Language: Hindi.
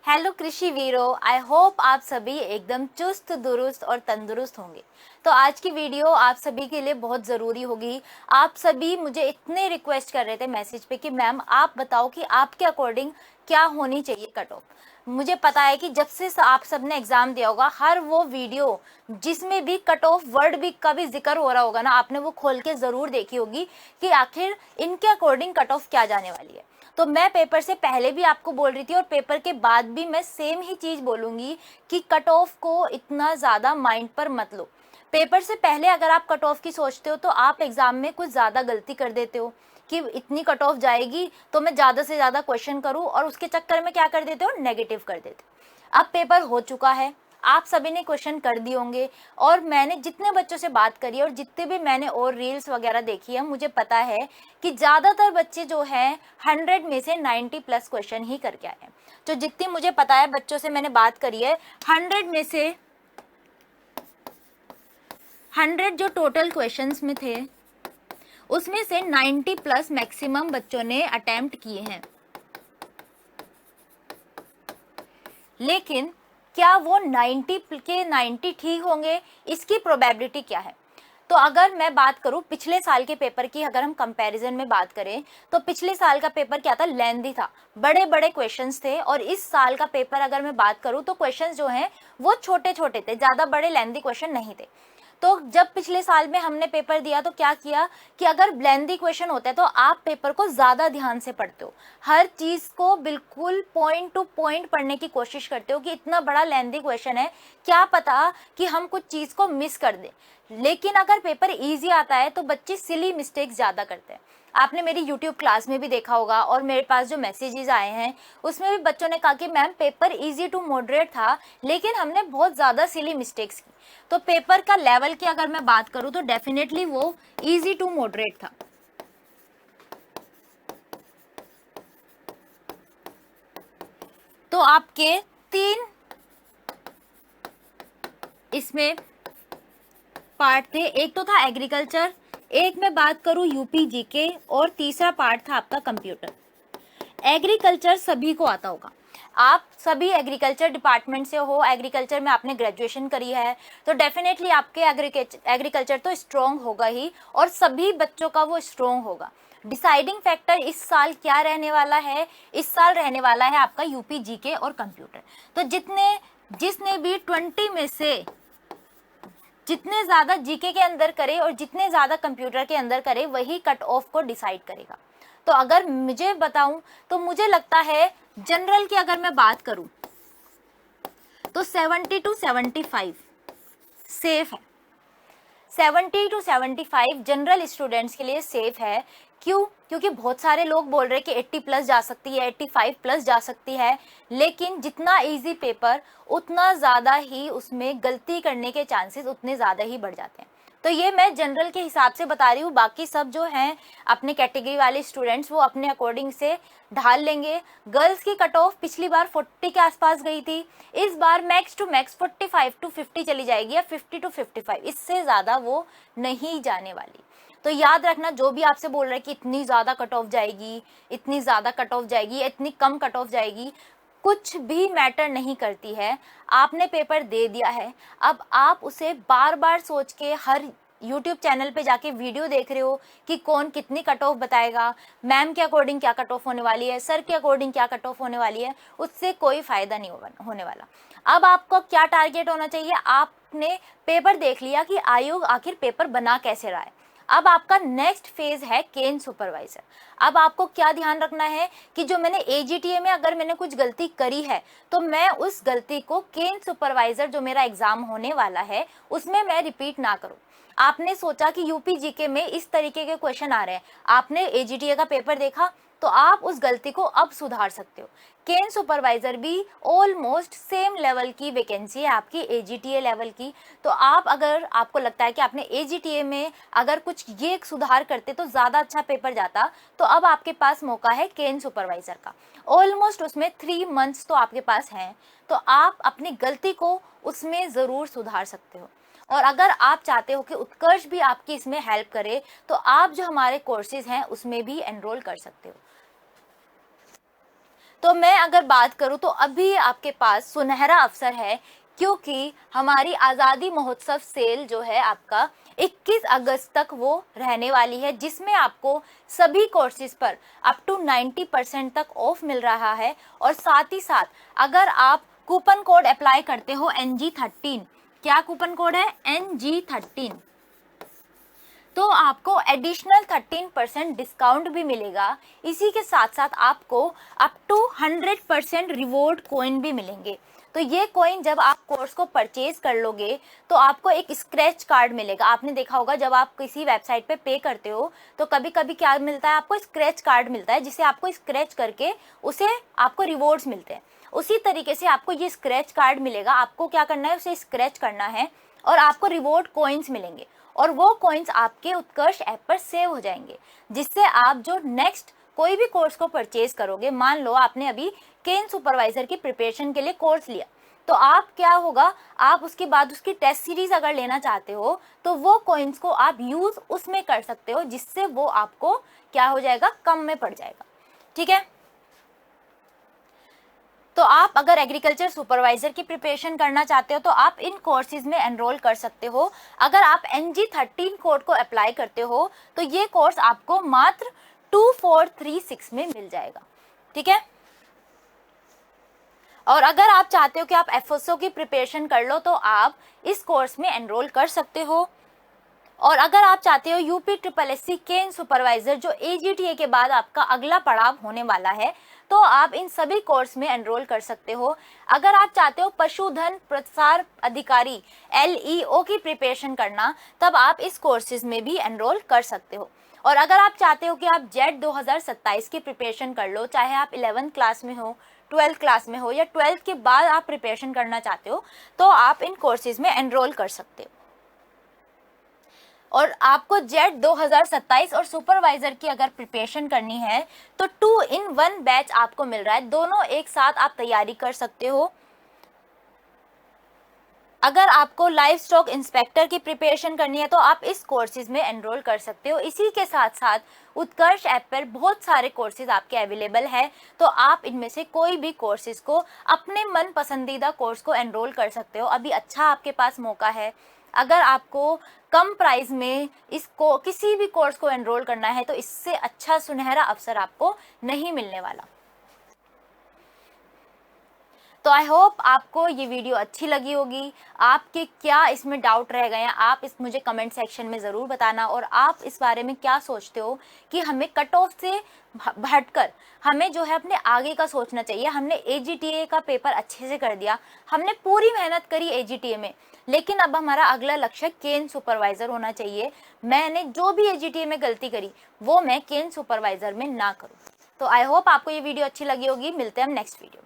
हेलो कृषि वीरों, आई होप आप सभी एकदम चुस्त दुरुस्त और तंदुरुस्त होंगे। तो आज की वीडियो आप सभी के लिए बहुत ज़रूरी होगी। आप सभी मुझे इतने रिक्वेस्ट कर रहे थे मैसेज पे कि मैम आप बताओ कि आपके अकॉर्डिंग क्या होनी चाहिए कट ऑफ। मुझे पता है कि जब से आप सब ने एग्जाम दिया होगा, हर वो वीडियो जिसमें भी कट ऑफ वर्ड भी का भी जिक्र हो रहा होगा ना, आपने वो खोल के ज़रूर देखी होगी कि आखिर इनके अकॉर्डिंग कट ऑफ क्या जाने वाली है। तो मैं पेपर से पहले भी आपको बोल रही थी और पेपर के बाद भी मैं सेम ही चीज़ बोलूँगी कि कट ऑफ को इतना ज़्यादा माइंड पर मत लो। पेपर से पहले अगर आप कट ऑफ की सोचते हो तो आप एग्ज़ाम में कुछ ज़्यादा गलती कर देते हो कि इतनी कट ऑफ जाएगी तो मैं ज़्यादा से ज़्यादा क्वेश्चन करूँ, और उसके चक्कर में क्या कर देते हो, नेगेटिव कर देते हो। अब पेपर हो चुका है, आप सभी ने क्वेश्चन कर दिए होंगे, और मैंने जितने बच्चों से बात करी है और जितने भी मैंने और रील्स वगैरह देखी है, मुझे पता है कि ज़्यादातर बच्चे जो हैं 100 में से 90 प्लस क्वेश्चन ही करके आए हैं। तो जितनी मुझे पता है बच्चों से मैंने बात करी है, 100 में से 100 जो टोटल क्वेश्चंस में थे उसमें से 90 प्लस मैक्सिमम बच्चों ने अटेम्प्ट किए हैं। लेकिन क्या वो 90 के 90 ठीक होंगे, इसकी प्रोबेबिलिटी क्या है? तो अगर मैं बात करूं पिछले साल के पेपर की, अगर हम कंपैरिजन में बात करें तो पिछले साल का पेपर क्या था, लेंथी था, बड़े बड़े क्वेश्चंस थे। और इस साल का पेपर अगर मैं बात करूं तो क्वेश्चंस जो हैं वो छोटे छोटे थे, ज़्यादा बड़े लेंथी क्वेश्चन नहीं थे। तो जब पिछले साल में हमने पेपर दिया तो क्या किया कि अगर लेंथी क्वेश्चन होते हैं तो आप पेपर को ज़्यादा ध्यान से पढ़ते हो, हर चीज़ को बिल्कुल पॉइंट टू पॉइंट पढ़ने की कोशिश करते हो कि इतना बड़ा लेंथी क्वेश्चन है, क्या पता कि हम कुछ चीज़ को मिस कर दें। लेकिन अगर पेपर इजी आता है तो बच्चे सिली मिस्टेक्स ज़्यादा करते हैं। आपने मेरी यूट्यूब क्लास में भी देखा होगा और मेरे पास जो मैसेजेस आए हैं उसमें भी बच्चों ने कहा कि ma'am paper easy to moderate था, लेकिन हमने बहुत ज़्यादा सिली मिस्टेक्स की। तो पेपर का लेवल की अगर मैं बात करूं तो डेफिनेटली वो इजी टू मॉडरेट था। तो आपके 3 इसमें पार्ट थे, एक तो था एग्रीकल्चर, एक मैं बात करूं यूपी जीके, और तीसरा पार्ट था आपका कंप्यूटर। एग्रीकल्चर सभी को आता होगा, आप सभी एग्रीकल्चर डिपार्टमेंट से हो, एग्रीकल्चर में आपने ग्रेजुएशन करी है, तो डेफिनेटली आपके एग्रीकल्चर तो स्ट्रॉन्ग होगा ही, और सभी बच्चों का वो स्ट्रॉन्ग होगा। डिसाइडिंग फैक्टर इस साल क्या रहने वाला है, इस साल रहने वाला है आपका यूपी जीके और कंप्यूटर। तो जिसने भी 20 में से जितने ज़्यादा जीके के अंदर करे और जितने ज़्यादा कंप्यूटर के अंदर करे, वही कट ऑफ को डिसाइड करेगा। तो अगर मुझे बताऊं तो मुझे लगता है जनरल की अगर मैं बात करूं तो 70 to 75 सेफ है। 70 to 75 जनरल स्टूडेंट्स के लिए सेफ है। क्यों? क्योंकि बहुत सारे लोग बोल रहे हैं कि 80 प्लस जा सकती है, 85 प्लस जा सकती है, लेकिन जितना इजी पेपर उतना ज़्यादा ही उसमें गलती करने के चांसेस उतने ज़्यादा ही बढ़ जाते हैं। तो ये मैं जनरल के हिसाब से बता रही हूँ, बाकी सब जो हैं अपने कैटेगरी वाले स्टूडेंट्स वो अपने अकॉर्डिंग से ढाल लेंगे। गर्ल्स की कट ऑफ पिछली बार 40 के आसपास गई थी, इस बार मैक्स टू मैक्स 45 to 50 चली जाएगी, या 50 to 55, इससे ज़्यादा वो नहीं जाने वाली। तो याद रखना, जो भी आपसे बोल रहा है कि इतनी ज़्यादा कट ऑफ जाएगी, इतनी ज़्यादा कट ऑफ जाएगी या इतनी कम कट ऑफ जाएगी, कुछ भी मैटर नहीं करती है। आपने पेपर दे दिया है, अब आप उसे बार बार सोच के हर यूट्यूब चैनल पे जाके वीडियो देख रहे हो कि कौन कितनी कट ऑफ बताएगा, मैम के अकॉर्डिंग क्या कट ऑफ होने वाली है, सर के अकॉर्डिंग क्या कट ऑफ होने वाली है, उससे कोई फ़ायदा नहीं होने वाला। अब आपको क्या टारगेट होना चाहिए, आपने पेपर देख लिया कि आयोग आखिर पेपर बना कैसे रहा है, अब आपका नेक्स्ट फेज है केन सुपरवाइजर। अब आपको क्या ध्यान रखना है कि जो मैंने एजीटीए में अगर मैंने कुछ गलती करी है तो मैं उस गलती को केन सुपरवाइजर जो मेरा एग्जाम होने वाला है उसमें मैं रिपीट ना करूं। आपने सोचा कि यूपी जीके में इस तरीके के क्वेश्चन आ रहे हैं, आपने एजीटीए का पेपर देखा तो आप उस गलती को अब सुधार सकते हो। केन सुपरवाइजर भी ऑलमोस्ट सेम लेवल की वैकेंसी है आपकी एजीटीए लेवल की। तो आप अगर आपको लगता है कि आपने एजीटीए में अगर कुछ ये सुधार करते तो ज़्यादा अच्छा पेपर जाता, तो अब आपके पास मौका है केन सुपरवाइजर का। ऑलमोस्ट उसमें 3 मंथ्स तो आपके पास हैं, तो आप अपनी गलती को उसमें ज़रूर सुधार सकते हो। और अगर आप चाहते हो कि उत्कर्ष भी आपकी इसमें हेल्प करे तो आप जो हमारे कोर्सेज हैं उसमें भी एनरोल कर सकते हो। तो मैं अगर बात करूं तो अभी आपके पास सुनहरा अवसर है, क्योंकि हमारी आज़ादी महोत्सव सेल जो है आपका 21 अगस्त तक वो रहने वाली है, जिसमें आपको सभी कोर्सेज पर अप टू 90% तक ऑफ मिल रहा है। और साथ ही साथ अगर आप कूपन कोड अप्लाई करते हो NG13, क्या कूपन कोड है? NG13, तो आपको एडिशनल 13% डिस्काउंट भी मिलेगा। इसी के साथ साथ आपको अप टू 100% रिवॉर्ड कॉइन भी मिलेंगे। तो ये कॉइन जब आप कोर्स को परचेज कर लोगे तो आपको एक स्क्रैच कार्ड मिलेगा। आपने देखा होगा जब आप किसी वेबसाइट पे पे करते हो तो कभी कभी क्या मिलता है, आपको स्क्रैच कार्ड मिलता है, जिसे आपको स्क्रैच करके उसे आपको रिवॉर्ड्स मिलते हैं। उसी तरीके से आपको ये स्क्रैच कार्ड मिलेगा। आपको क्या करना है, उसे स्क्रैच करना है और आपको रिवॉर्ड कॉइन्स मिलेंगे, और वो कॉइन्स आपके उत्कर्ष ऐप पर सेव हो जाएंगे, जिससे आप जो नेक्स्ट कोई भी कोर्स को परचेज करोगे, मान लो आपने अभी केन सुपरवाइजर की प्रिपरेशन के लिए कोर्स लिया, तो आप क्या होगा, आप उसके बाद उसकी टेस्ट सीरीज अगर लेना चाहते हो तो वो कॉइन्स को आप यूज उसमें कर सकते हो, जिससे वो आपको क्या हो जाएगा, कम में पड़ जाएगा। ठीक है, तो आप अगर एग्रीकल्चर सुपरवाइजर की प्रिपरेशन करना चाहते हो तो आप इन कोर्सेज में एनरोल कर सकते हो। अगर आप NG13 कोड को अप्लाई करते हो तो ये कोर्स आपको मात्र 2436 में मिल जाएगा। ठीक है, और अगर आप चाहते हो कि आप FSO की प्रिपरेशन कर लो तो आप इस कोर्स में एनरोल कर सकते हो। और अगर आप चाहते हो UPSSC केन सुपरवाइजर, जो AGTA के बाद आपका अगला पड़ाव होने वाला है, तो आप इन सभी कोर्स में एनरोल कर सकते हो। अगर आप चाहते हो पशुधन प्रसार अधिकारी LEO की प्रिपरेशन करना, तब आप इस कोर्सेज में भी एनरोल कर सकते हो। और अगर आप चाहते हो कि आप JET 2027 की प्रिपरेशन कर लो, चाहे आप 11th क्लास में हो, 12th क्लास में हो, या 12th के बाद आप प्रिपरेशन करना चाहते हो, तो आप इन कोर्सेज में एनरोल कर सकते हो। और आपको JET 2027 और सुपरवाइजर की अगर प्रिपरेशन करनी है तो 2-in-1 बैच आपको मिल रहा है, दोनों एक साथ आप तैयारी कर सकते हो। अगर आपको लाइव स्टॉक इंस्पेक्टर की प्रिपरेशन करनी है तो आप इस कोर्सेज में एनरोल कर सकते हो। इसी के साथ साथ उत्कर्ष ऐप पर बहुत सारे कोर्सेज आपके अवेलेबल है, तो आप इनमें से कोई भी कोर्सेज को, अपने मन पसंदीदा कोर्स को एनरोल कर सकते हो। अभी अच्छा आपके पास मौका है। अगर आपको कम प्राइस में इसको किसी भी कोर्स को एनरोल करना है तो इससे अच्छा सुनहरा अवसर आपको नहीं मिलने वाला। तो आई होप आपको ये वीडियो अच्छी लगी होगी। आपके क्या इसमें डाउट रह गए हैं, आप इस मुझे कमेंट सेक्शन में ज़रूर बताना। और आप इस बारे में क्या सोचते हो कि हमें कट ऑफ से हटकर हमें जो है अपने आगे का सोचना चाहिए। हमने AGTA का पेपर अच्छे से कर दिया, हमने पूरी मेहनत करी AGTA में, लेकिन अब हमारा अगला लक्ष्य केन सुपरवाइजर होना चाहिए। मैंने जो भी AGTA में गलती करी वो मैं केन सुपरवाइजर में ना करूँ। तो आई होप आपको ये वीडियो अच्छी लगी होगी। मिलते हैं हम नेक्स्ट वीडियो।